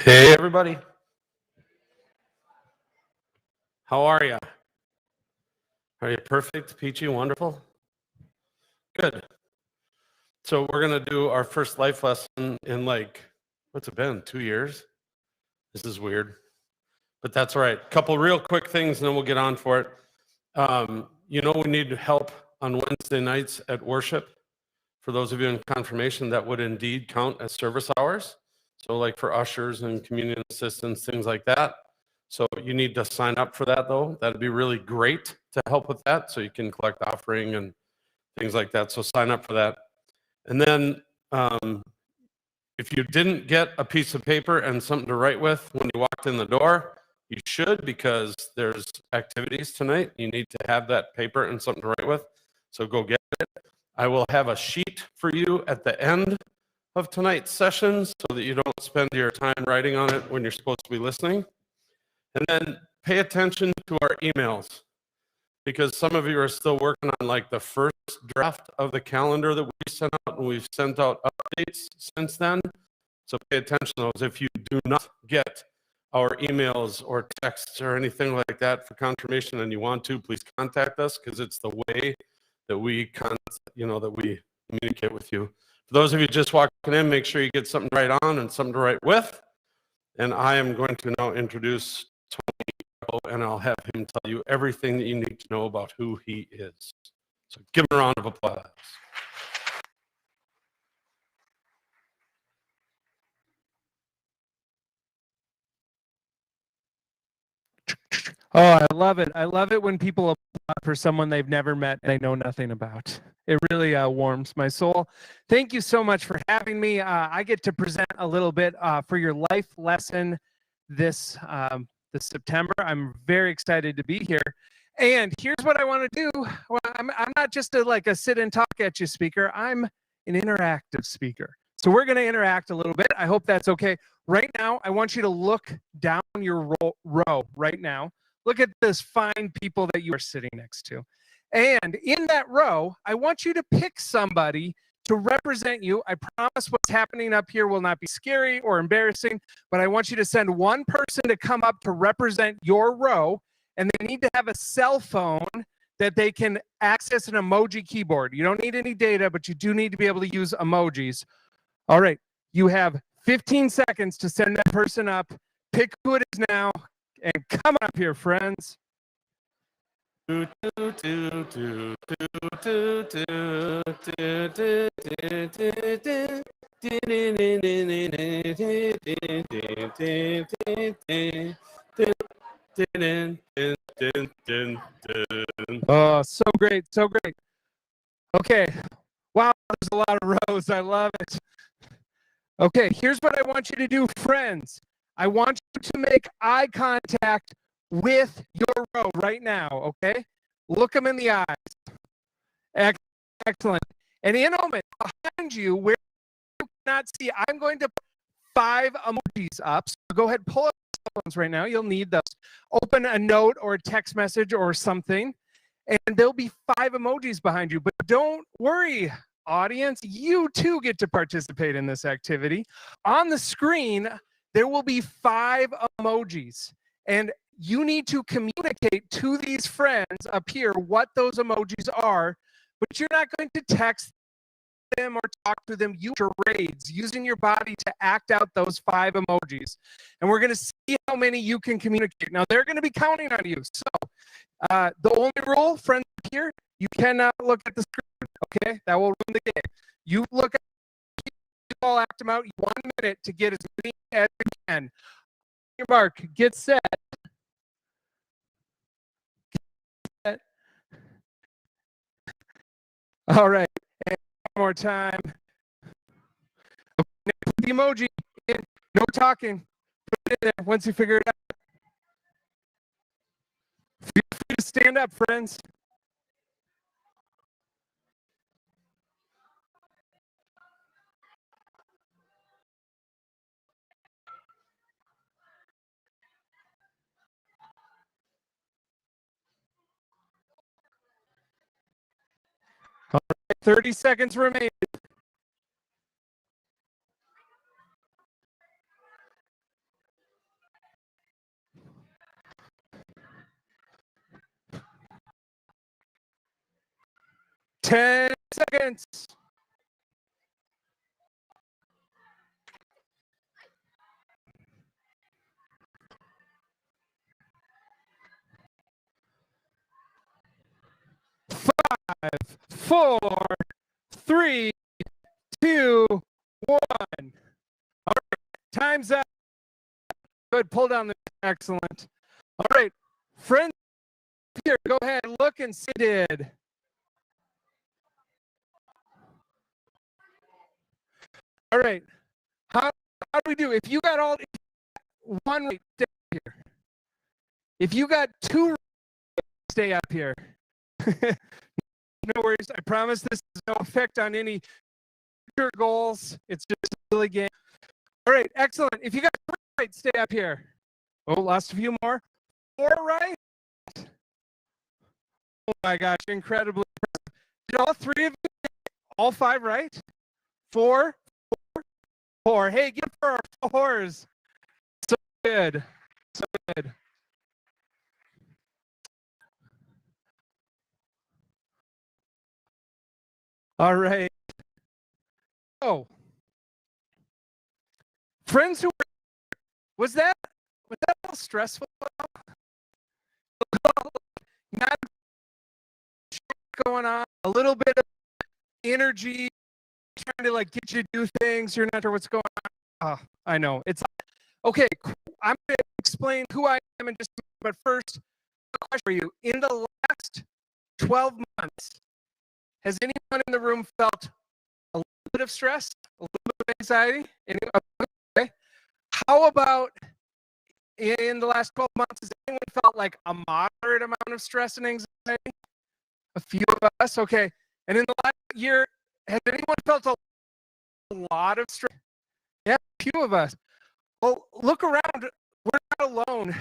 Hey, everybody. How are you? Are you perfect, peachy, wonderful? Good. So we're going to do our first life lesson in what's it been, 2 years? This is weird, but that's all right. Couple real quick things and then we'll get on for it. We need help on Wednesday nights at worship. For those of you in confirmation, that would indeed count as service hours. So like for ushers and communion assistants, things like that. So you need to sign up for that though. That'd be really great to help with that. So you can collect offering and things like that. So sign up for that. And then if you didn't get a piece of paper and something to write with when you walked in the door, you should, because there's activities tonight. You need to have that paper and something to write with. So go get it. I will have a sheet for you at the end of tonight's session so that you don't spend your time writing on it when you're supposed to be listening. And then pay attention to our emails, because some of you are still working on like the first draft of the calendar that we sent out, and we've sent out updates since then. So pay attention to those. If you do not get our emails or texts or anything like that for confirmation and you want to, please contact us, because it's the way that we communicate with you. For those of you just walking in, make sure you get something to write on and something to write with. And I am going to now introduce Tony, and I'll have him tell you everything that you need to know about who he is. So give him a round of applause. Oh, I love it. I love it when people apply for someone they've never met and they know nothing about. It really warms my soul. Thank you so much for having me. I get to present a little bit for your life lesson this September. I'm very excited to be here. And here's what I want to do. Well, I'm not just a sit and talk at you speaker. I'm an interactive speaker. So we're going to interact a little bit. I hope that's okay. Right now, I want you to look down your row right now. Look at this fine people that you are sitting next to. And in that row, I want you to pick somebody to represent you. I promise what's happening up here will not be scary or embarrassing, but I want you to send one person to come up to represent your row, and they need to have a cell phone that they can access an emoji keyboard. You don't need any data, but you do need to be able to use emojis. All right, you have 15 seconds to send that person up. Pick who it is now, and come up here, friends. Oh, so great, so great. Okay. Wow, there's a lot of rows. I love it. Okay, here's what I want you to do, friends. I want you to make eye contact with your row right now, okay? Look them in the eyes. Excellent. And in a moment, behind you, where you cannot see, I'm going to put 5 emojis up. So go ahead, pull up your cell phones right now. You'll need those. Open a note or a text message or something, and there'll be 5 emojis behind you. But don't worry, audience, you too get to participate in this activity. On the screen, there will be 5 emojis, and you need to communicate to these friends up here what those emojis are, but you're not going to text them or talk to them. You charades, using your body to act out those 5 emojis. And we're going to see how many you can communicate. Now, they're going to be counting on you. So the only rule, friends here, you cannot look at the screen, okay? That will ruin the game. You look at you all act them out. 1 minute to get as many as you can. Your mark, get set. All right, and one more time. Okay, put the emoji in, no talking. Put it in there once you figure it out. Feel free to stand up, friends. All right, 30 seconds remaining. Ten seconds. Five, 4, 3, 2, 1. All right, time's up. Good, pull down the excellent. All right, friends here, go ahead, look and see did. All right, how do we do? If you got all one right, stay here. If you got 2 right, stay up here. No worries. I promise this has no effect on any future goals. It's just a silly game. All right, excellent. If you got 3 right, stay up here. Oh, lost a few more. 4 right. Oh my gosh, incredibly impressive. Did all 3 of you get all 5 right? 4, 4, 4. Hey, give for our 4s. So good. So good. All right. Oh. Friends who was that a little stressful? Not going on, a little bit of energy, trying to like get you to do things. You're not sure what's going on. Oh, I know. It's okay. I'm going to explain who I am in just a minute, but first, a question for you. In the last 12 months, has anyone in the room felt a little bit of stress, a little bit of anxiety? Okay. How about in the last 12 months, has anyone felt like a moderate amount of stress and anxiety? A few of us, okay. And in the last year, has anyone felt a lot of stress? Yeah, a few of us. Well, look around. We're not alone.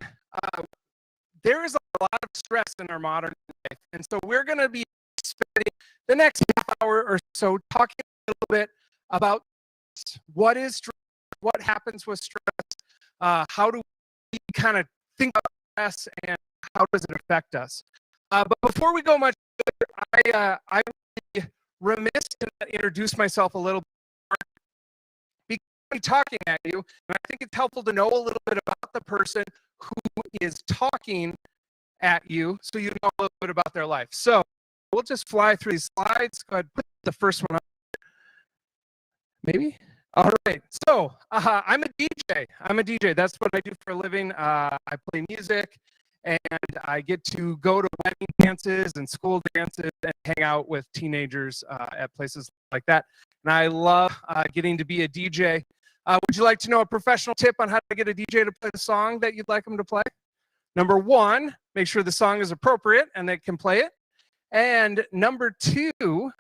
There is a lot of stress in our modern life. And so we're going to be spending the next half hour or so talking a little bit about what is stress, what happens with stress, how do we kind of think about stress, and how does it affect us. But before we go much further, I would be remiss to introduce myself a little bit because I'm talking at you, and I think it's helpful to know a little bit about the person who is talking at you so you know a little bit about their life. So we'll just fly through these slides. Go ahead, put the first one up. Maybe? All right. So I'm a DJ. I'm a DJ. That's what I do for a living. I play music. and I get to go to wedding dances and school dances and hang out with teenagers at places like that. And I love getting to be a DJ. Would you like to know a professional tip on how to get a DJ to play the song that you'd like them to play? Number one, make sure the song is appropriate and they can play it. And number two,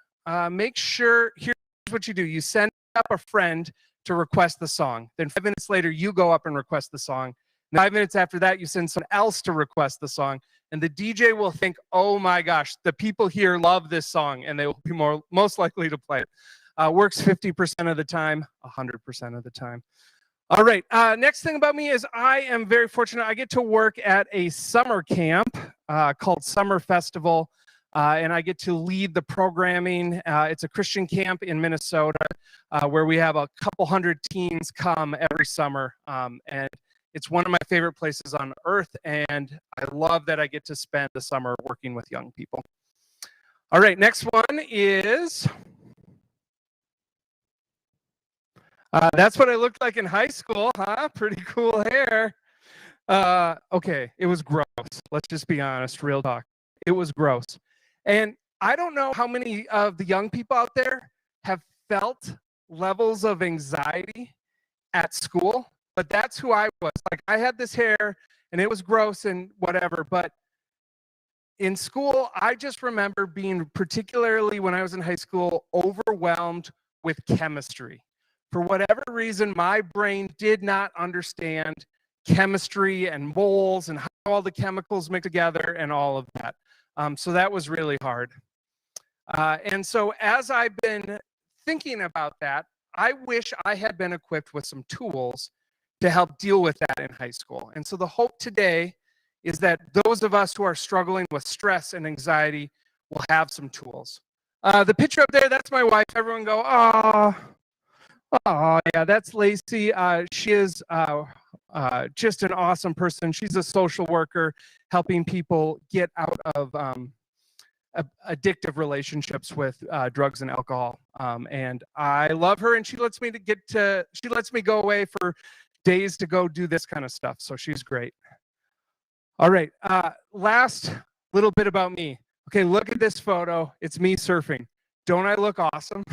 make sure, here's what you do. You send up a friend to request the song. Then 5 minutes later, you go up and request the song. And 5 minutes after that, you send someone else to request the song. And the DJ will think, oh my gosh, the people here love this song, and they will be most likely to play it. Works 50% of the time, 100% of the time. All right, next thing about me is I am very fortunate. I get to work at a summer camp called Summer Festival, and I get to lead the programming. It's a Christian camp in Minnesota where we have a couple hundred teens come every summer, and it's one of my favorite places on earth, and I love that I get to spend the summer working with young people. All right, next one is... that's what I looked like in high school, huh? Pretty cool hair. Okay, it was gross. Let's just be honest, real talk. It was gross. And I don't know how many of the young people out there have felt levels of anxiety at school, but that's who I was. Like, I had this hair and it was gross and whatever, but in school, I just remember being, particularly when I was in high school, overwhelmed with chemistry. For whatever reason, my brain did not understand chemistry and moles and how all the chemicals mix together and all of that. So that was really hard. And so as I've been thinking about that, I wish I had been equipped with some tools to help deal with that in high school. And so the hope today is that those of us who are struggling with stress and anxiety will have some tools. The picture up there, that's my wife. Everyone go, oh. Oh, yeah, that's Lacey. She is just an awesome person. She's a social worker helping people get out of addictive relationships with drugs and alcohol. And I love her, and she lets me go away for days to go do this kind of stuff. So she's great. All right, last little bit about me. Okay, look at this photo. It's me surfing. Don't I look awesome?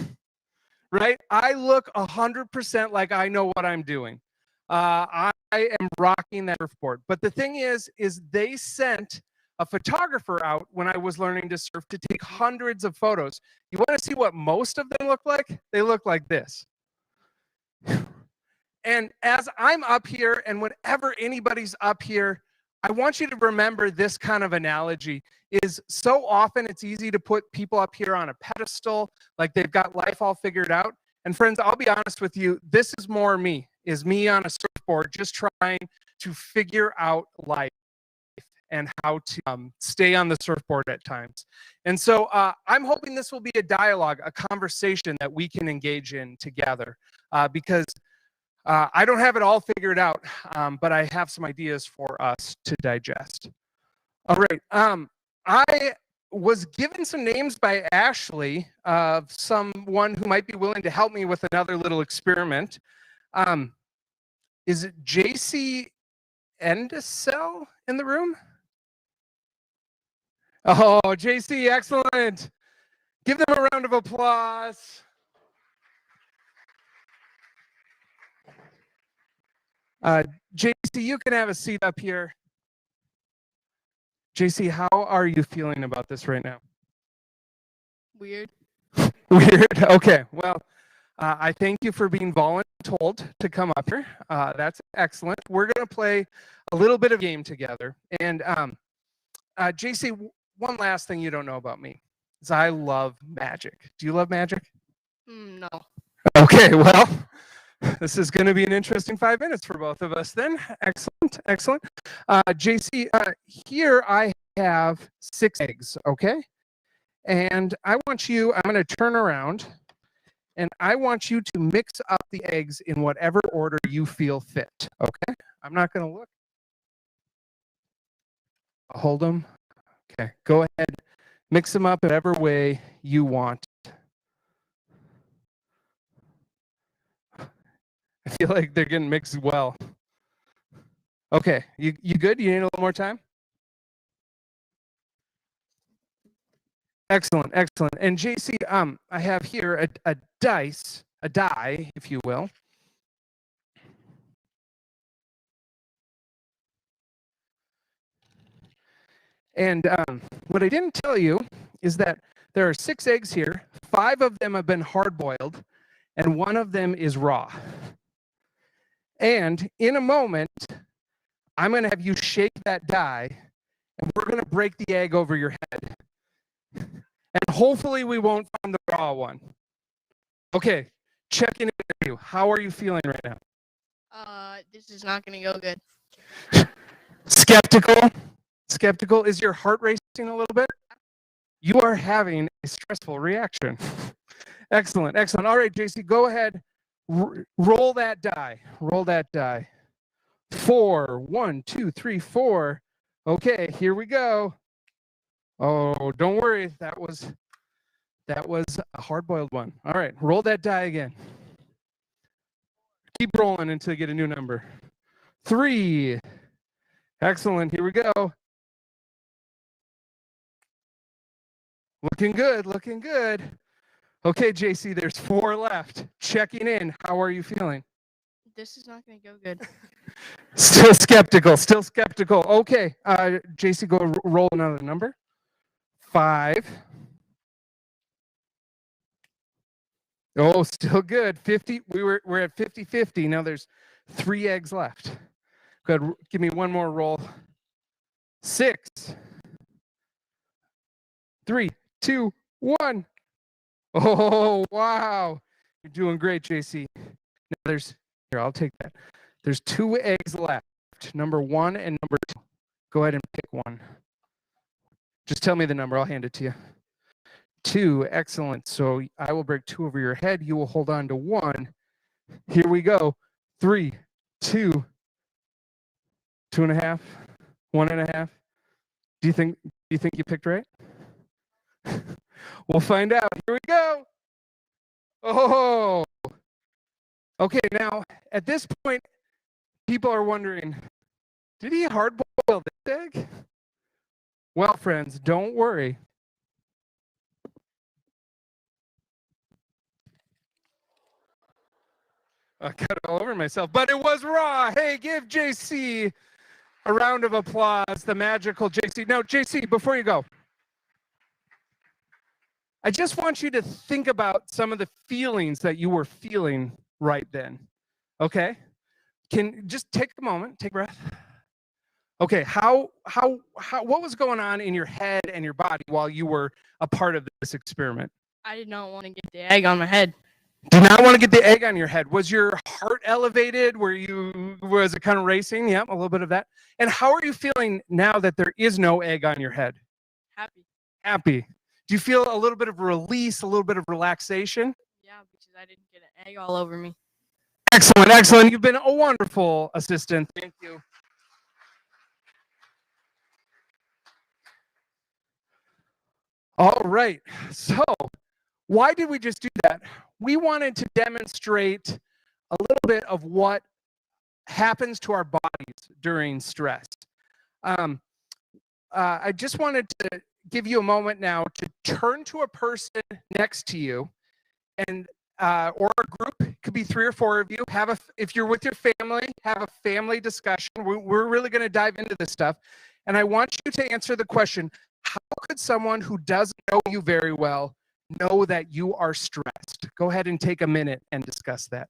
Right? I look 100% like I know what I'm doing. I am rocking that surfboard. But the thing is they sent a photographer out when I was learning to surf to take hundreds of photos. You want to see what most of them look like? They look like this. And as I'm up here, and whenever anybody's up here, I want you to remember this kind of analogy. Is so often it's easy to put people up here on a pedestal, like they've got life all figured out. And friends, I'll be honest with you, this is more me, is me on a surfboard just trying to figure out life and how to stay on the surfboard at times. And so I'm hoping this will be a dialogue, a conversation that we can engage in together because I don't have it all figured out, but I have some ideas for us to digest. All right. I was given some names by Ashley of someone who might be willing to help me with another little experiment. Is it JC Endicel in the room? Oh, JC, excellent. Give them a round of applause. JC, you can have a seat up here. JC, how are you feeling about this right now? Weird. Weird. Okay. Well, I thank you for being voluntold to come up here. That's excellent. We're going to play a little bit of game together. And JC, one last thing you don't know about me is I love magic. Do you love magic? No. Okay. Well, this is going to be an interesting 5 minutes for both of us then. Excellent, excellent. JC, here I have 6 eggs, okay? And I'm going to turn around, and I want you to mix up the eggs in whatever order you feel fit, okay? I'm not going to look. I'll hold them. Okay, go ahead. Mix them up whatever way you want. I feel like they're getting mixed well. Okay, you good? You need a little more time? Excellent, excellent. And JC, I have here a die, if you will. And what I didn't tell you is that there are 6 eggs here. 5 of them have been hard-boiled, and 1 of them is raw. And in a moment, I'm going to have you shake that die, and we're going to break the egg over your head. And hopefully we won't find the raw one. Okay, checking in with you. How are you feeling right now? This is not gonna go good. Skeptical? Skeptical? Is your heart racing a little bit? You are having a stressful reaction. Excellent, excellent. All right, JC, go ahead. Roll that die. Roll that die. 4. 1, 2, 3, 4. Okay, here we go. Oh, don't worry. That was a hard-boiled one. All right, roll that die again. Keep rolling until you get a new number. 3. Excellent. Here we go. Looking good, looking good. Okay, JC, there's 4 left. Checking in. How are you feeling? This is not gonna go good. Still skeptical, still skeptical. Okay, JC, go roll another number. 5. Oh, still good. 50. We're at 50-50. Now there's 3 eggs left. Good. Give me one more roll. 6. 3, 2, 1. Oh, wow. You're doing great, JC. Now here, I'll take that. There's 2 eggs left. Number 1 and number 2. Go ahead and pick one. Just tell me the number. I'll hand it to you. 2. Excellent. So I will break 2 over your head. You will hold on to 1. Here we go. 3, 2, 2.5, 1.5. Do you think you picked right? We'll find out. Here we go. Oh. Okay, now at this point, people are wondering, did he hard boil this egg? Well, friends, don't worry. I got it all over myself, but it was raw. Hey, give JC a round of applause, the magical JC. Now, JC, before you go, I just want you to think about some of the feelings that you were feeling right then. Okay? Can just take a moment, take a breath. Okay, what was going on in your head and your body while you were a part of this experiment? I did not want to get the egg on my head. Do not want to get the egg on your head. Was your heart elevated? Was it kind of racing? Yeah, a little bit of that. And how are you feeling now that there is no egg on your head? Happy. Happy. Do you feel a little bit of release, a little bit of relaxation? Yeah, because I didn't get an egg all over me. Excellent, excellent. You've been a wonderful assistant. Thank you. All right. So, why did we just do that? We wanted to demonstrate a little bit of what happens to our bodies during stress. I just wanted to give you a moment now to turn to a person next to you, and or a group. It could be 3 or 4 of you. If you're with your family, have a family discussion. We're really going to dive into this stuff, and I want you to answer the question: how could someone who doesn't know you very well know that you are stressed? Go ahead and take a minute and discuss that.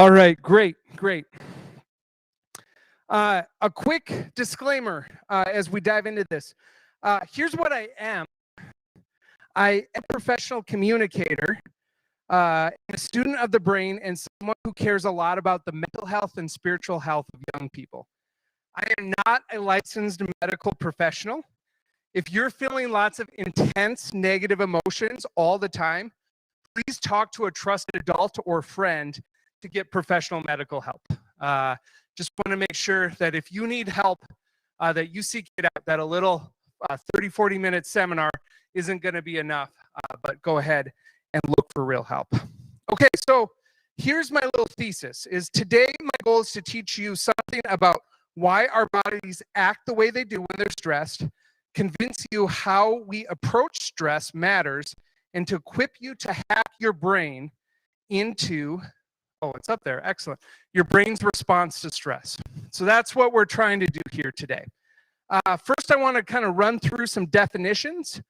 All right, great. A quick disclaimer as we dive into this. Here's what I am. I am a professional communicator, a student of the brain, and someone who cares a lot about the mental health and spiritual health of young people. I am not a licensed medical professional. If you're feeling lots of intense negative emotions all the time, please talk to a trusted adult or friend to get professional medical help. Just want to make sure that if you need help, that you seek it out, that a little 30, 40-minute seminar isn't going to be enough, but go ahead and look for real help. Okay, so here's my little thesis, is today my goal is to teach you something about why our bodies act the way they do when they're stressed, convince you how we approach stress matters, and to equip you to hack your brain into, oh, it's up there, excellent, your brain's response to stress. So that's what we're trying to do here today. First, I want to kind of run through some definitions.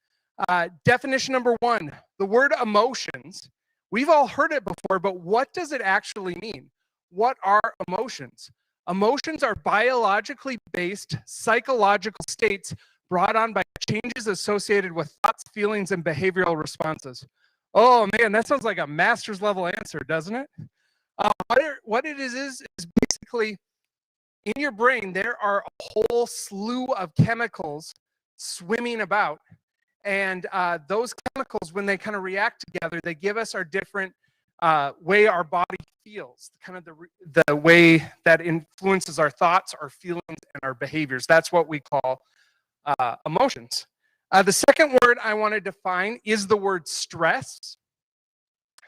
Definition number one, the word emotions. We've all heard it before, but what does it actually mean? What are emotions? Emotions are biologically based psychological states brought on by changes associated with thoughts, feelings, and behavioral responses. Oh man, that sounds like a master's level answer, doesn't it? What it is basically in your brain, there are a whole slew of chemicals swimming about. And those chemicals, when they kind of react together, they give us our different way our body feels, kind of the way that influences our thoughts, our feelings, and our behaviors. That's what we call emotions. The second word I want to define is the word stress.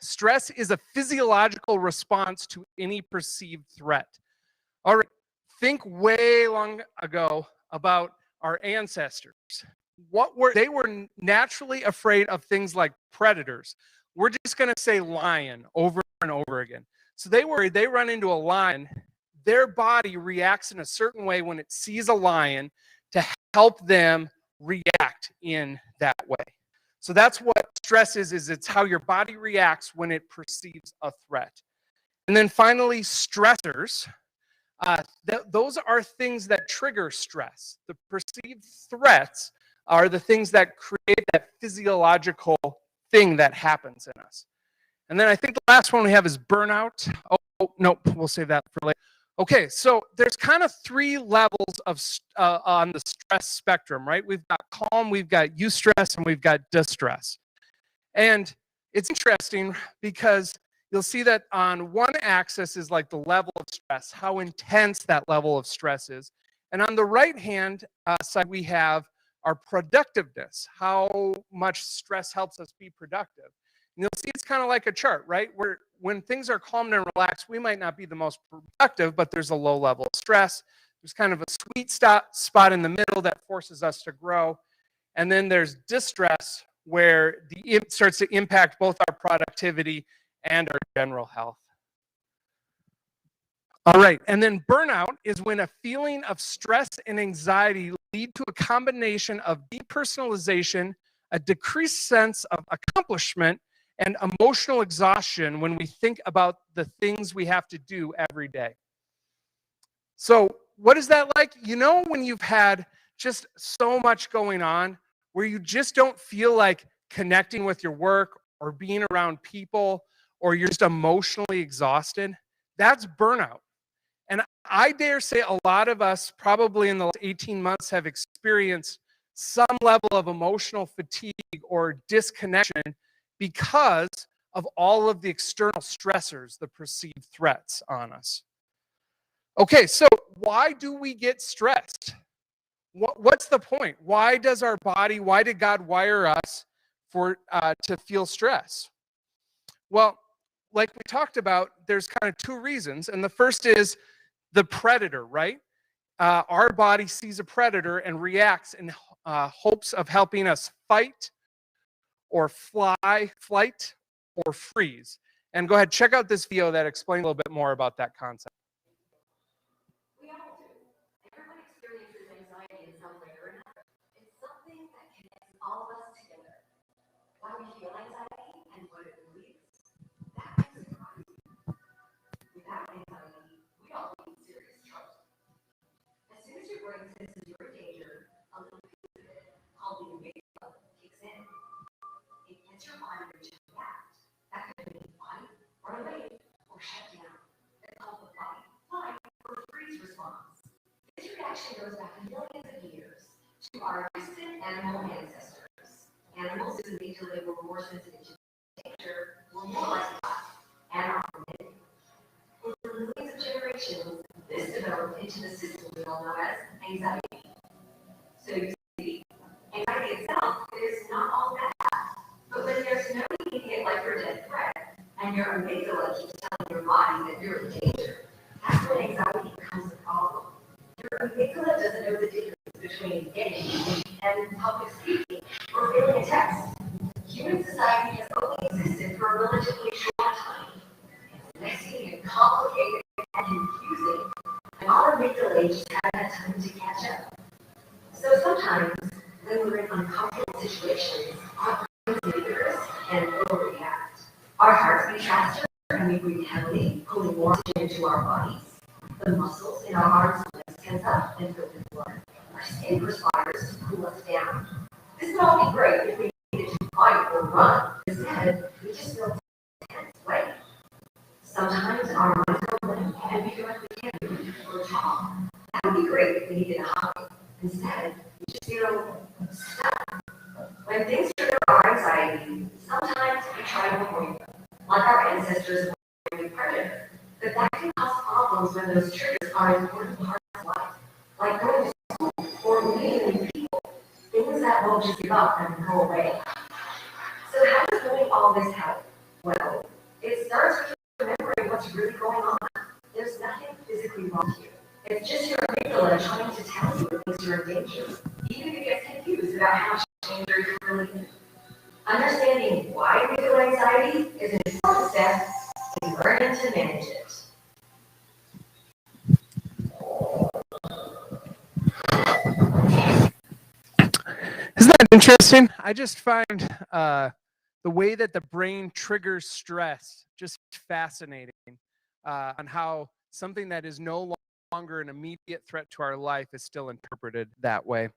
Stress is a physiological response to any perceived threat. All right, think way long ago about our ancestors. They were naturally afraid of things like predators. We're just going to say lion over and over again. So they run into a lion, their body reacts in a certain way when it sees a lion to help them react in that way. So that's what stress is it's how your body reacts when it perceives a threat. And then finally, stressors. Those are things that trigger stress. The perceived threats are the things that create that physiological thing that happens in us. And then I think the last one we have is burnout. Oh, no, we'll save that for later. Okay, so there's kind of three levels of on the stress spectrum, right? We've got calm, we've got eustress, and we've got distress. And it's interesting because you'll see that on one axis is like the level of stress, how intense that level of stress is. And on the right-hand side, we have our productiveness, how much stress helps us be productive. And you'll see it's kind of like a chart, right? Where when things are calm and relaxed, we might not be the most productive, but there's a low level of stress. There's kind of a sweet spot in the middle that forces us to grow. And then there's distress, where it starts to impact both our productivity and our general health. All right, and then burnout is when a feeling of stress and anxiety lead to a combination of depersonalization, a decreased sense of accomplishment, and emotional exhaustion when we think about the things we have to do every day. So what is that like? You know, when you've had just so much going on where you just don't feel like connecting with your work or being around people, or you're just emotionally exhausted, that's burnout. And I dare say a lot of us probably in the last 18 months have experienced some level of emotional fatigue or disconnection because of all of the external stressors, the perceived threats on us. Okay, so why do we get stressed? What's the point? Why did God wire us to feel stress? Well, like we talked about, there's kind of two reasons. And the first is the predator, right? Our body sees a predator and reacts in hopes of helping us fight or flight or freeze. And go ahead, check out this video that explains a little bit more about that concept. We all do. Everyone experiences anxiety in some way or another. It's something that connects all of us together. Why we feel anxiety and what it relieves, that makes it hard. We've brain senses you're in danger, a little piece of it, called the amygdala, kicks in. It gets your body to react. That could mean fight, run away, or shut down. It's called the fight, flight, or freeze response. This reaction goes back millions of years to our distant animal ancestors. Animals whose amygdala were more sensitive to danger were more like us and our community. For millions of generations, this developed into the system we all know as anxiety. So you see, anxiety itself is not all bad. But when there's no immediate life or death threat, and your amygdala keeps telling your body that you're in danger, that's when anxiety becomes a problem. Your amygdala doesn't know the difference between getting and public speaking or failing a test. Human society has only existed for a relatively short time. It's messy and complicated and confusing, and our amygdala just haven't had time to catch up. So sometimes, when we're in uncomfortable situations, our brains may nervous and overreact. Our hearts beat faster and we breathe heavily, pulling more oxygen into our bodies. The muscles in our arms and legs tense up and fill with blood. Our skin perspires to cool us down. This would all be great if we needed to fight or run. Instead, we just feel tense way. Sometimes our minds go blank and we feel like we can't move or talk. That would be great if we needed a hug. Instead, we just feel stuck. When things trigger our anxiety, sometimes we try to avoid them, like our ancestors avoiding a predator. But that can cause problems when those triggers are important parts of life, like going to school or meeting new people, things that won't just give up and go away. So how does knowing all this help? Well, it starts with remembering what's really going on. There's nothing physically wrong here. It's just your amygdala trying to tell you it thinks you're in danger, even if it gets confused about how much danger you're really in. Understanding why we feel anxiety is an important step in learning to manage it. Isn't that interesting? I just find the way that the brain triggers stress just fascinating on how something that is no longer an immediate threat to our life is still interpreted that way.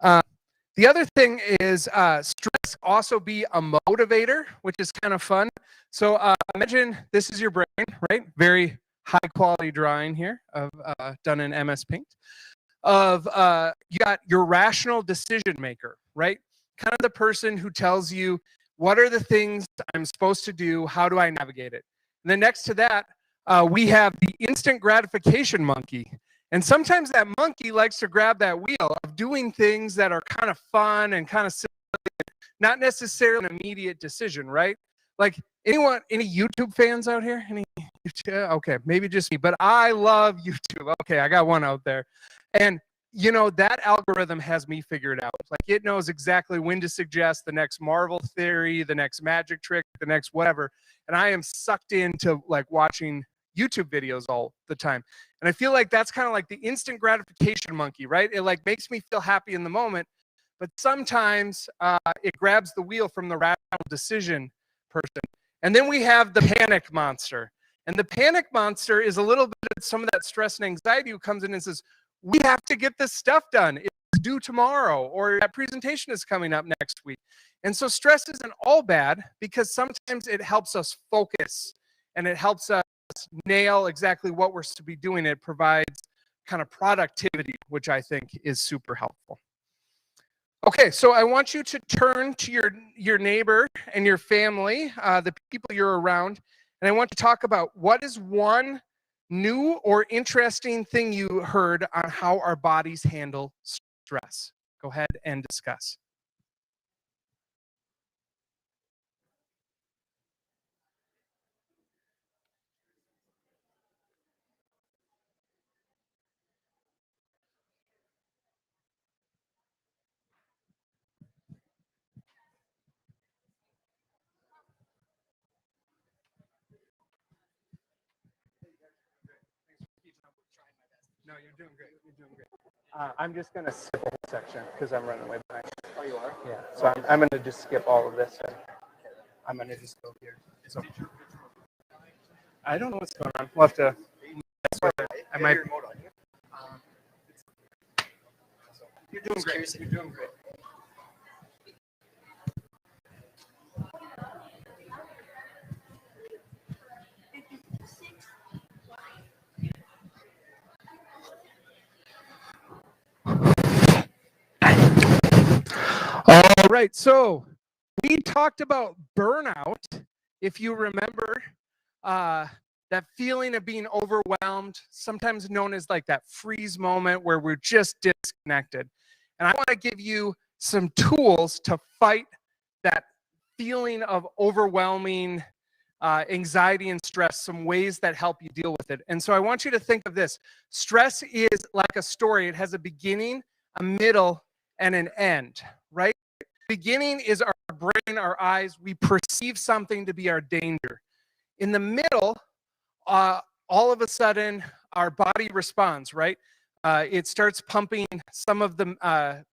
The other thing is stress also be a motivator, which is kind of fun. So imagine this is your brain, right? Very high quality drawing here of done in MS Paint. Of you got your rational decision maker, right? Kind of the person who tells you what are the things I'm supposed to do, how do I navigate it? And then next to that, we have the instant gratification monkey. And sometimes that monkey likes to grab that wheel of doing things that are kind of fun and kind of silly, not necessarily an immediate decision, right? Like any YouTube fans out here? Any YouTube? Okay, maybe just me, but I love YouTube. Okay, I got one out there. And you know, that algorithm has me figured out. Like it knows exactly when to suggest the next Marvel theory, the next magic trick, the next whatever. And I am sucked into like watching YouTube videos all the time. And I feel like that's kind of like the instant gratification monkey, right? It like makes me feel happy in the moment, but sometimes it grabs the wheel from the rational decision person. And then we have the panic monster. And the panic monster is a little bit of some of that stress and anxiety who comes in and says, we have to get this stuff done. It's due tomorrow, or that presentation is coming up next week. And so stress isn't all bad because sometimes it helps us focus and it helps us nail exactly what we're to be doing. It provides kind of productivity, which I think is super helpful. Okay, so I want you to turn to your neighbor and your family, the people you're around, and I want to talk about what is one new or interesting thing you heard on how our bodies handle stress. Go ahead and discuss. No, you're doing great. You're doing great. I'm just going to skip a whole section because I'm running way behind. Oh, you are? Yeah. So I'm going to just skip all of this. I'm going to just go here. So I don't know what's going on. We'll have to mess with it. I might. You're doing great. You're doing great. All right, so we talked about burnout, if you remember, that feeling of being overwhelmed, sometimes known as like that freeze moment where we're just disconnected. And I want to give you some tools to fight that feeling of overwhelming anxiety and stress, some ways that help you deal with it. And so I want you to think of this. Stress is like a story. It has a beginning, a middle, and an end, right? Beginning is our brain, our eyes. We perceive something to be our danger. In the middle, all of a sudden, our body responds, right? It starts pumping some of the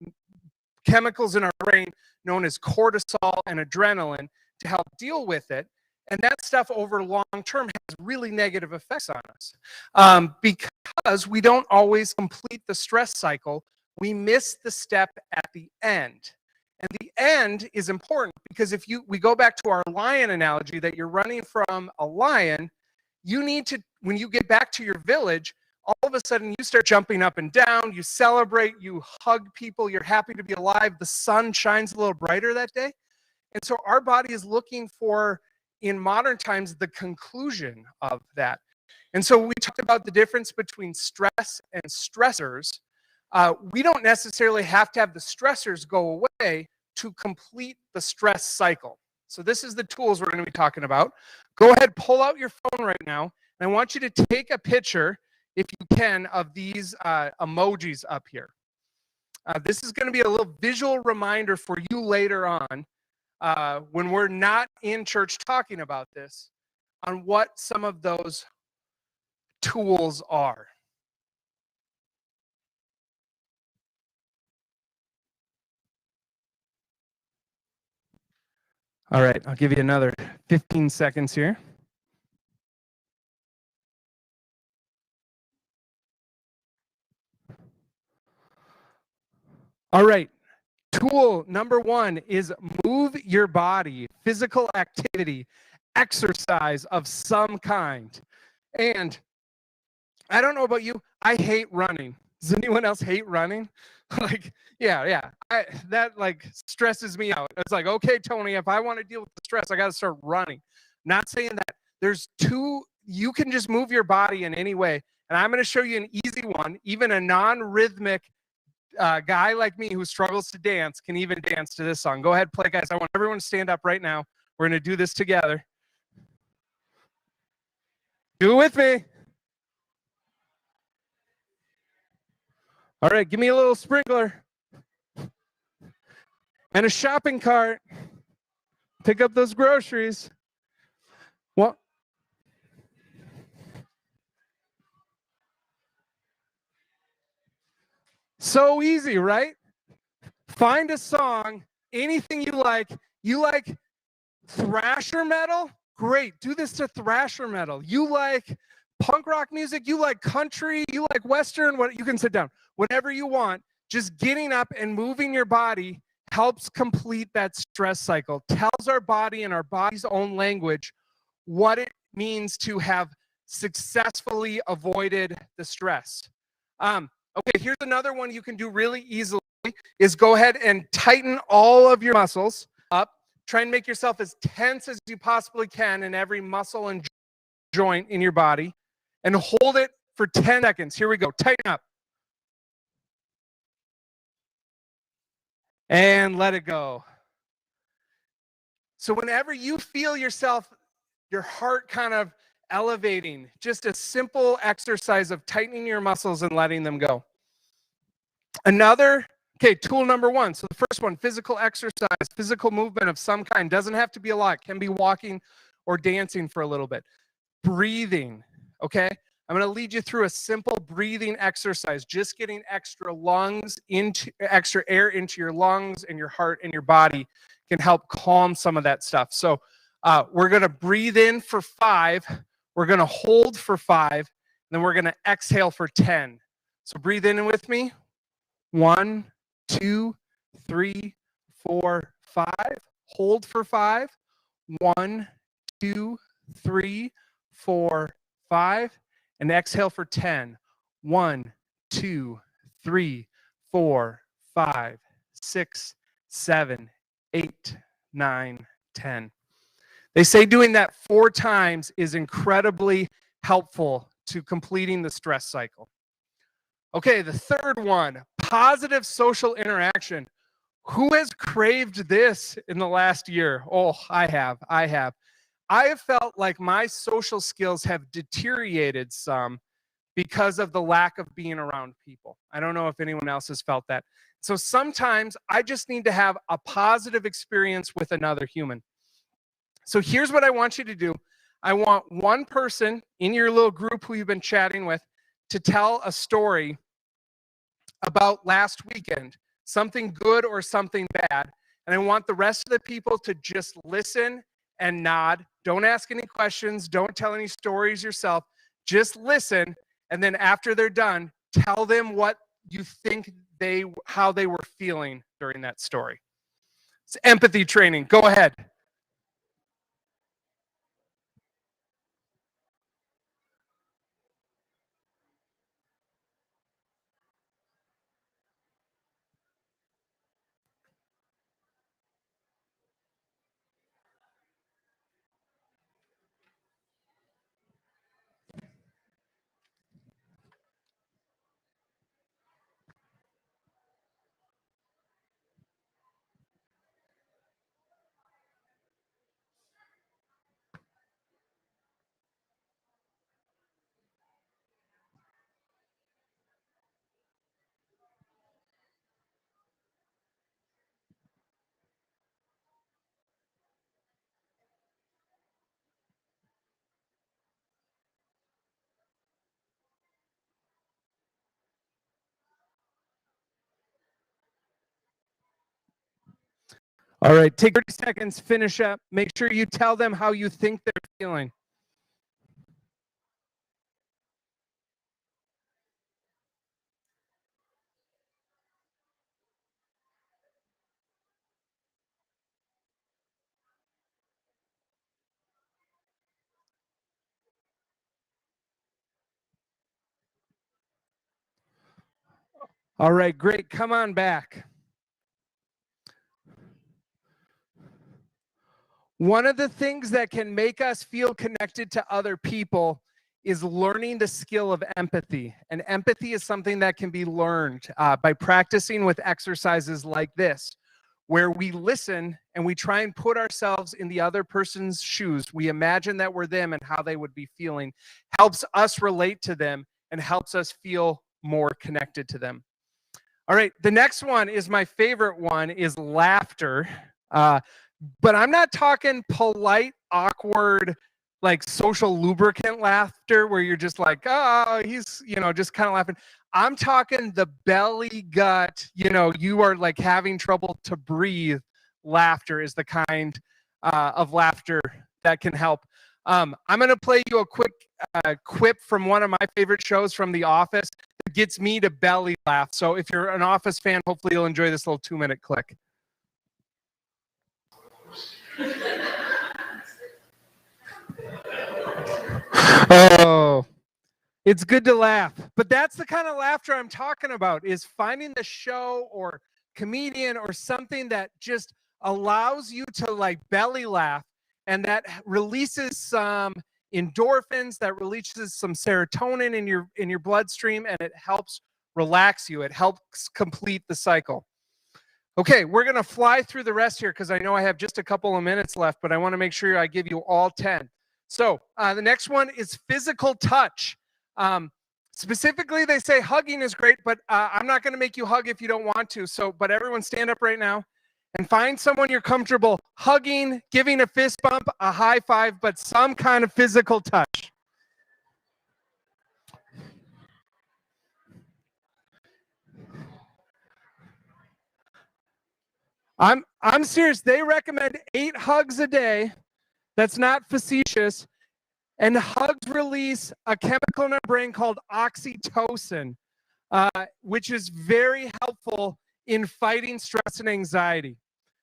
chemicals in our brain known as cortisol and adrenaline to help deal with it. And that stuff over long term has really negative effects on us. Because we don't always complete the stress cycle, we miss the step at the end. And the end is important because if we go back to our lion analogy that you're running from a lion, you need to, when you get back to your village, all of a sudden you start jumping up and down, you celebrate, you hug people, you're happy to be alive, the sun shines a little brighter that day. And so our body is looking for, in modern times, the conclusion of that. And so we talked about the difference between stress and stressors. We don't necessarily have to have the stressors go away to complete the stress cycle. So this is the tools we're going to be talking about. Go ahead, pull out your phone right now, and I want you to take a picture, if you can, of these emojis up here. This is going to be a little visual reminder for you later on when we're not in church talking about this, on what some of those tools are. All right, I'll give you another 15 seconds here. All right, tool number one is move your body, physical activity, exercise of some kind. And I don't know about you, I hate running. Does anyone else hate running? Yeah. That like stresses me out. It's like, okay, Tony, if I want to deal with the stress, I got to start running. Not saying that. There's you can just move your body in any way. And I'm going to show you an easy one. Even a non-rhythmic guy like me who struggles to dance can even dance to this song. Go ahead, play, guys. I want everyone to stand up right now. We're going to do this together. Do it with me. All right, give me a little sprinkler and a shopping cart. Pick up those groceries. Well, so easy, right? Find a song, anything you like. You like thrasher metal? Great, do this to thrasher metal. You like punk rock music? You like country? You like Western? What? You can sit down. Whatever you want, just getting up and moving your body helps complete that stress cycle, tells our body in our body's own language what it means to have successfully avoided the stress. Okay, here's another one you can do really easily, is go ahead and tighten all of your muscles up. Try and make yourself as tense as you possibly can in every muscle and joint in your body, and hold it for 10 seconds. Here we go. Tighten up. And let it go. So whenever you feel yourself, your heart kind of elevating, just a simple exercise of tightening your muscles and letting them go. Okay, tool number one. So the first one, physical exercise, physical movement of some kind. Doesn't have to be a lot. Can be walking or dancing for a little bit. Breathing, okay? I'm going to lead you through a simple breathing exercise, just getting extra air into your lungs and your heart and your body can help calm some of that stuff. So we're going to breathe in for 5. We're going to hold for 5. And then we're going to exhale for 10. So breathe in with me. 1, 2, 3, 4, 5. Hold for 5. 1, 2, 3, 4, 5. And exhale for 10. 1, 2, 3, 4, 5, 6, 7, 8, 9, 10. They say doing that 4 times is incredibly helpful to completing the stress cycle. Okay, the third one, positive social interaction. Who has craved this in the last year? Oh, I have. I have felt like my social skills have deteriorated some because of the lack of being around people. I don't know if anyone else has felt that. So sometimes I just need to have a positive experience with another human. So here's what I want you to do. I want one person in your little group who you've been chatting with to tell a story about last weekend, something good or something bad. And I want the rest of the people to just listen and nod. Don't ask any questions. Don't tell any stories yourself. Just listen. And then after they're done, tell them what you think how they were feeling during that story. It's empathy training. Go ahead. All right, take 30 seconds, finish up. Make sure you tell them how you think they're feeling. All right, great. Come on back. One of the things that can make us feel connected to other people is learning the skill of empathy. And empathy is something that can be learned by practicing with exercises like this, where we listen and we try and put ourselves in the other person's shoes. We imagine that we're them and how they would be feeling. Helps us relate to them and helps us feel more connected to them. All right, the next one is my favorite one, is laughter. But I'm not talking polite, awkward, like social lubricant laughter where you're just like, oh, he's, just kind of laughing. I'm talking the belly gut, you are like having trouble to breathe. Laughter is the kind of laughter that can help. I'm going to play you a quick quip from one of my favorite shows from The Office that gets me to belly laugh. So if you're an Office fan, hopefully you'll enjoy this little 2-minute click. Oh, it's good to laugh. But that's the kind of laughter I'm talking about, is finding the show or comedian or something that just allows you to like belly laugh, and that releases some endorphins, that releases some serotonin in your bloodstream, and it helps relax you. It helps complete the cycle. Okay, we're going to fly through the rest here because I know I have just a couple of minutes left, but I want to make sure I give you all 10. So the next one is physical touch. Specifically, they say hugging is great, but I'm not going to make you hug if you don't want to. But everyone stand up right now and find someone you're comfortable hugging, giving a fist bump, a high five, but some kind of physical touch. I'm serious. They recommend 8 hugs a day. That's not facetious. And hugs release a chemical in our brain called oxytocin, which is very helpful in fighting stress and anxiety.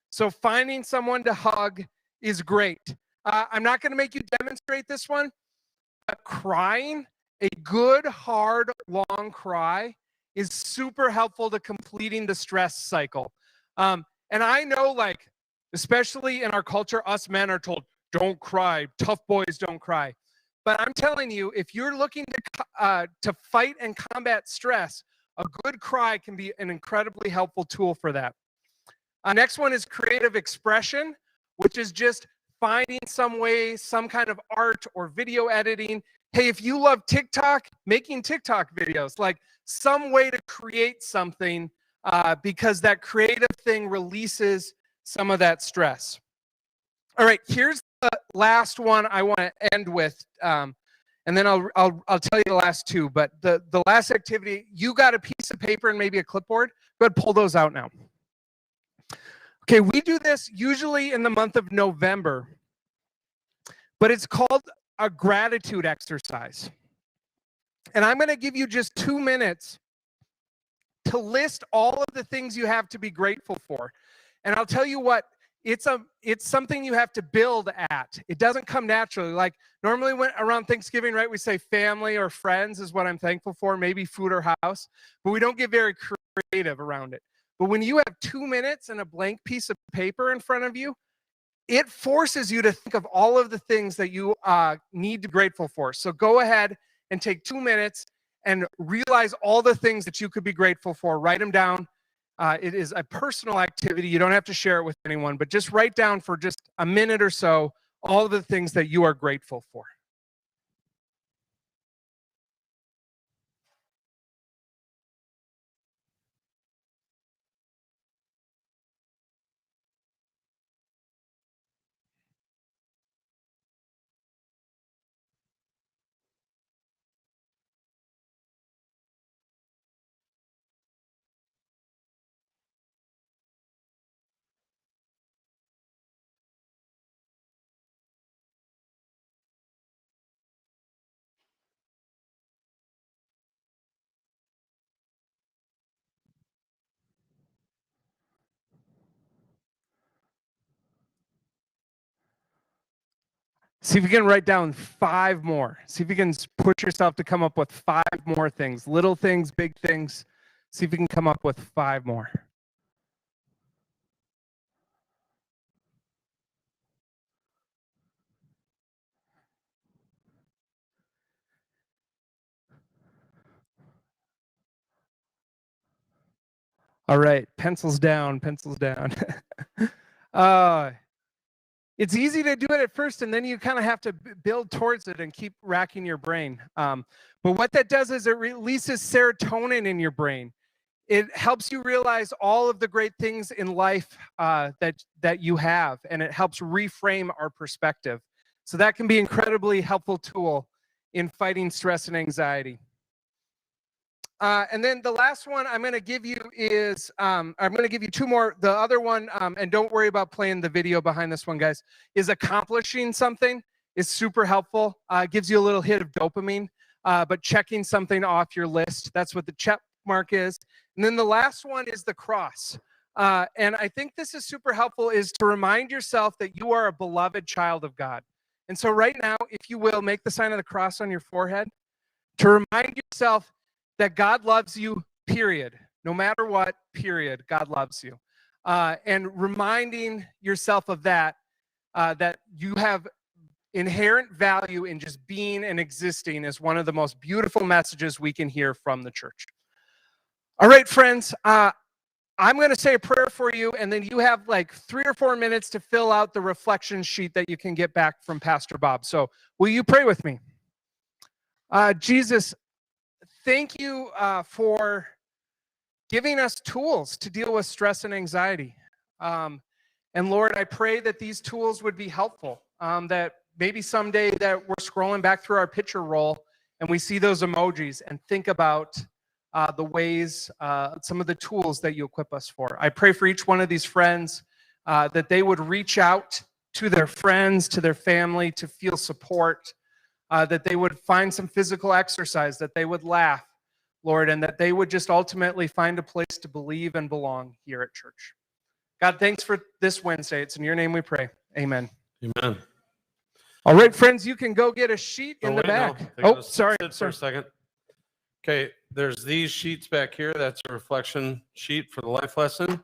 So finding someone to hug is great. I'm not going to make you demonstrate this one, but crying, a good, hard, long cry is super helpful to completing the stress cycle. And I know, like, especially in our culture, us men are told, don't cry, tough boys don't cry. But I'm telling you, if you're looking to fight and combat stress, a good cry can be an incredibly helpful tool for that. Next one is creative expression, which is just finding some way, some kind of art or video editing. Hey, if you love TikTok, making TikTok videos, like some way to create something because that creative thing releases some of that stress. All right, here's the last one I want to end with, and then I'll tell you the last two. But the last activity, you got a piece of paper and maybe a clipboard. Go ahead, pull those out now. Okay, we do this usually in the month of November, but it's called a gratitude exercise. And I'm going to give you just 2 minutes to list all of the things you have to be grateful for. And I'll tell you what, it's something you have to build at. It doesn't come naturally. Like normally when around Thanksgiving, right, we say family or friends is what I'm thankful for, maybe food or house, but we don't get very creative around it. But when you have 2 minutes and a blank piece of paper in front of you, it forces you to think of all of the things that you need to be grateful for. So go ahead and take 2 minutes and realize all the things that you could be grateful for. Write them down. It is a personal activity. You don't have to share it with anyone, but just write down for just a minute or so all of the things that you are grateful for. See if you can write down 5 more. See if you can push yourself to come up with 5 more things, little things, big things. See if you can come up with 5 more. All right, pencils down, pencils down. It's easy to do it at first, and then you kind of have to build towards it and keep racking your brain. But what that does is it releases serotonin in your brain. It helps you realize all of the great things in life that you have, and it helps reframe our perspective. So that can be an incredibly helpful tool in fighting stress and anxiety. And then the last one I'm going to give you is, I'm going to give you 2 more. The other one, and don't worry about playing the video behind this one, guys, is accomplishing something is super helpful. Gives you a little hit of dopamine, but checking something off your list, that's what the check mark is. And then the last one is the cross. And I think this is super helpful, is to remind yourself that you are a beloved child of God. And so right now, if you will, make the sign of the cross on your forehead to remind yourself that God loves you, period. No matter what, period, God loves you. And reminding yourself of that, that you have inherent value in just being and existing is one of the most beautiful messages we can hear from the church. All right, friends, I'm going to say a prayer for you, and then you have like 3 or 4 minutes to fill out the reflection sheet that you can get back from Pastor Bob. So will you pray with me? Jesus, thank you for giving us tools to deal with stress and anxiety. And Lord, I pray that these tools would be helpful, that maybe someday that we're scrolling back through our picture roll and we see those emojis and think about the ways, some of the tools that you equip us for. I pray for each one of these friends that they would reach out to their friends, to their family, to feel support, that they would find some physical exercise, that they would laugh, Lord, and that they would just ultimately find a place to believe and belong here at church. God, thanks for this Wednesday. It's in your name we pray. Amen. Amen. All right, friends, you can go get a sheet in the wait, no. back. They Oh, gotta sorry. sit for a second. Okay, there's these sheets back here. That's a reflection sheet for the life lesson.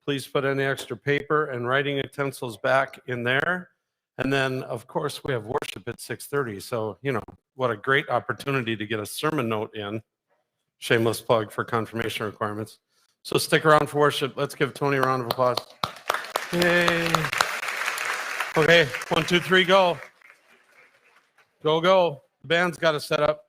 Please put any extra paper and writing utensils back in there. And then, of course, we have worship at 6:30. So, what a great opportunity to get a sermon note in. Shameless plug for confirmation requirements. So stick around for worship. Let's give Tony a round of applause. Yay. Okay, 1, 2, 3, go. Go, go. The band's got to set up.